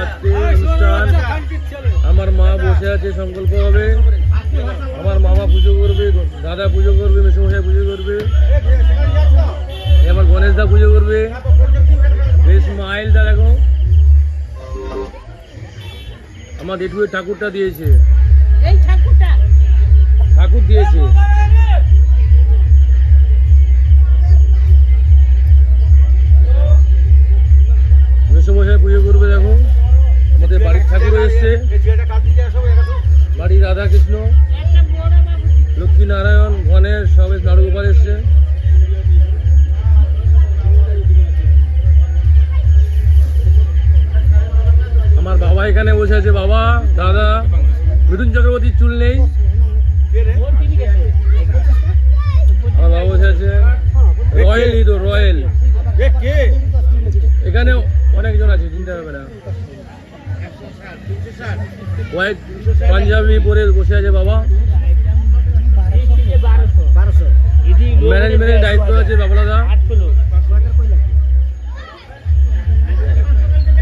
আজকে অনুষ্ঠান। আমার মা বসে আছে, সংকল্প হবে। আমার মামা পুজো করবে, দাদা পুজো করবে, মেসোমশাই পুজো করবে, আমার গণেশ দা পুজো করবে। বেশ মাইল দা দেখো আমার জেঠুয়ের ঠাকুরটা দিয়েছে, ঠাকুর দিয়েছে। মেসোমশাই পুজো করবে। দেখো আমাদের বাড়ির ঠাকুরও এসছে, বাড়ির রাধা কৃষ্ণ, লক্ষ্মী নারায়ণ, গণেশ, সবে নাড়ুগোপাল এসছে। আমার বাবা এখানে বসে আছে, বাবা দাদা। মিঠুন চক্রবর্তীর চুল নেই, আমার বাবা বসে আছে। Royal hero, royal. এখানে অনেকজন আছে, চিন্তা হবে না। হোয়াইট পাঞ্জাবি পরে বসে আছে বাবা। ম্যানেজমেন্টের দায়িত্ব আছে বাবলাদা।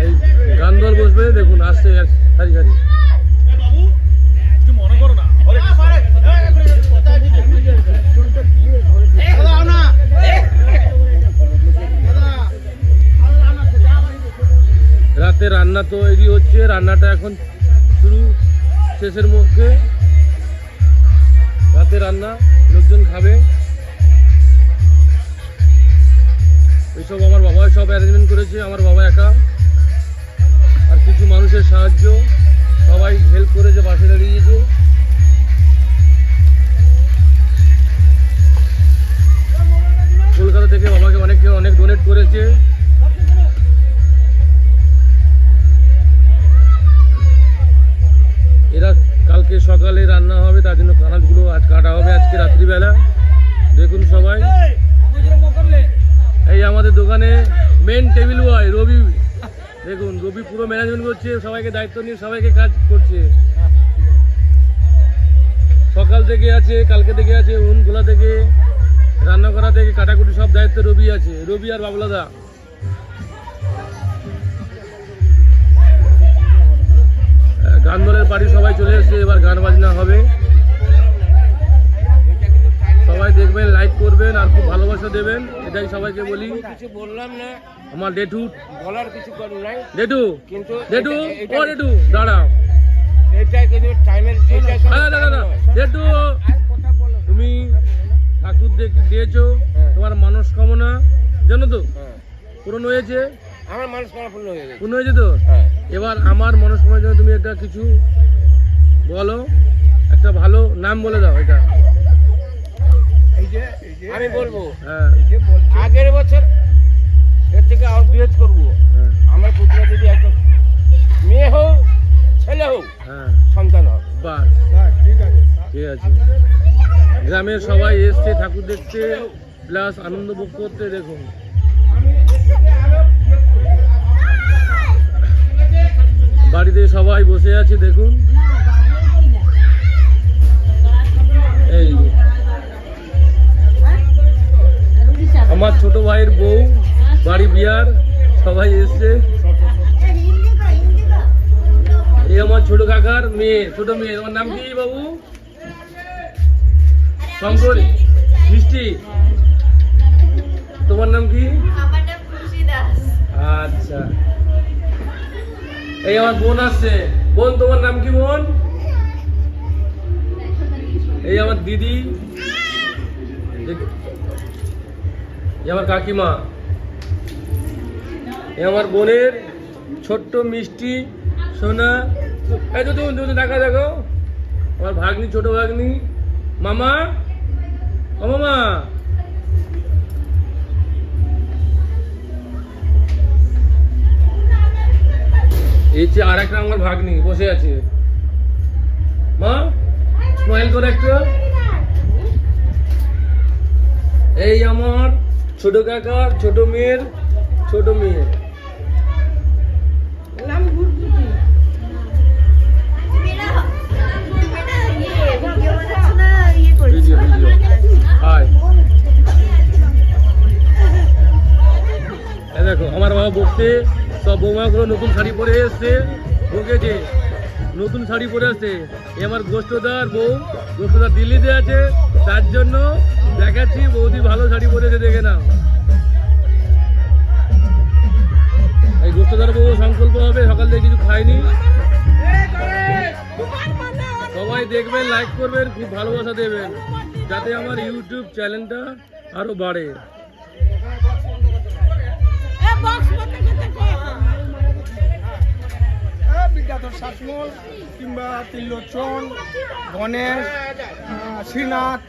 এই গান দল বসবে, দেখুন আসছে সারি সারি। রাতে রান্না তৈরি হচ্ছে, রান্নাটা এখন শুরু শেষের মুখে। রাতে রান্না, লোকজন খাবে। এইসব আমার বাবা সব অ্যারেঞ্জমেন্ট করেছে, আমার বাবা একা। আর কিছু মানুষের সাহায্য, সবাই হেল্প করেছে, পাশে দাঁড়িয়েছে। কলকাতা থেকে বাবাকে অনেক ডোনেট করেছে। এরা কালকে সকালে রান্না হবে, তার জন্য কানাজগুলো আজ কাটা হবে আজকে রাত্রিবেলা। দেখুন সবাই। এই আমাদের দোকানে মেন টেবিল বয় রবি, দেখুন রবি পুরো ম্যানেজমেন্ট করছে, সবাইকে দায়িত্ব নিয়ে সবাইকে কাজ করছে। সকাল থেকে আছে, কালকে থেকে আছে, উন খোলা থেকে, রান্না করা থেকে, কাটাকুটি সব দায়িত্ব রবি আছে, রবি আর বাবলাদা। গান দলের পার্টি সবাই চলে এসেছে, এবার গান বাজনা হবে। সবাই দেখবেন, লাইক করবেন আর খুব ভালোবাসা দেবেন, এটাই সবাইকে বলি। কিছু বললাম না, আমার ডেটু বলার কিছু নাই। ডেটু কিন্তু ডেটু ও ডেটু দাঁড়াও। এটাই কিন্তু টাইমের ডেটু, তুমি ঠাকুর দিয়েছো, তোমার মনস্কামনা জানো তো পূরণ হয়েছে? আমার মনস্কামনা পূর্ণ হয়েছে তো? এবার আমার মনস্কামনার জন্য তুমি একটা কিছু বলো, একটা ভালো নাম বলে দাও। এটা আমি বলবো, আগের বছর এর থেকে আরো বৃহৎ করবো। আমার পুত্র যদি একটা মেয়ে হোক, ছেলে হোক, সন্তান হোক। বাস ঠিক আছে। গ্রামের সবাই এসছে ঠাকুর দেখতে, প্লাস আনন্দ ভোগ করতে। দেখুন বাড়িতে সবাই বসে আছে, দেখুন। এই আমার ছোট ভাইয়ের বউ, বাড়ি বিয়ার, সবাই এসছে। এই আমার ছোট কাকার মেয়ে, ছোট মেয়ে। তোমার নাম কি বাবু? শঙ্কর মিষ্টি। তোমার নাম কি? আচ্ছা। এই আমার বোন আসছে। বোন, তোমার নাম কি বোন? এই আমার দিদি, এই আমার কাকিমা, এই আমার বোনের ছোট্ট মিষ্টি সোনা। এই তো তুমি দেখা দেখো, আমার ভাগ্নি, ছোট ভাগ্নি। মামা, ও মামা, এই যে আর একটা আমার ভাগ্নি বসে আছে। মা স্মাইল করে একটা। এই আমার ছোট কাকার ছোট মেয়ের ছোট মেয়ে। দেখো আমার বাবা বকতে সব বৌমাগুলো নতুন শাড়ি পরে এসছে, ঢুকেছে, নতুন শাড়ি পরে আসছে। এ আমার গোষ্ঠদার বউ, গোষ্ঠদার দিল্লিতে আছে, তার জন্য দেখাচ্ছি বৌদি ভালো শাড়ি পরেছে, দেখে নাও। এই গোষ্ঠদার বউ সংকল্প হবে, সকাল থেকে কিছু খায়নি। সবাই দেখবেন, লাইক করবেন, খুব ভালোবাসা দেবেন, যাতে আমার ইউটিউব চ্যানেলটা আরো বাড়ে। বিদ্যাধর শাসমল কিংবা ত্রিলোচন, গণেশ, শ্রীনাথ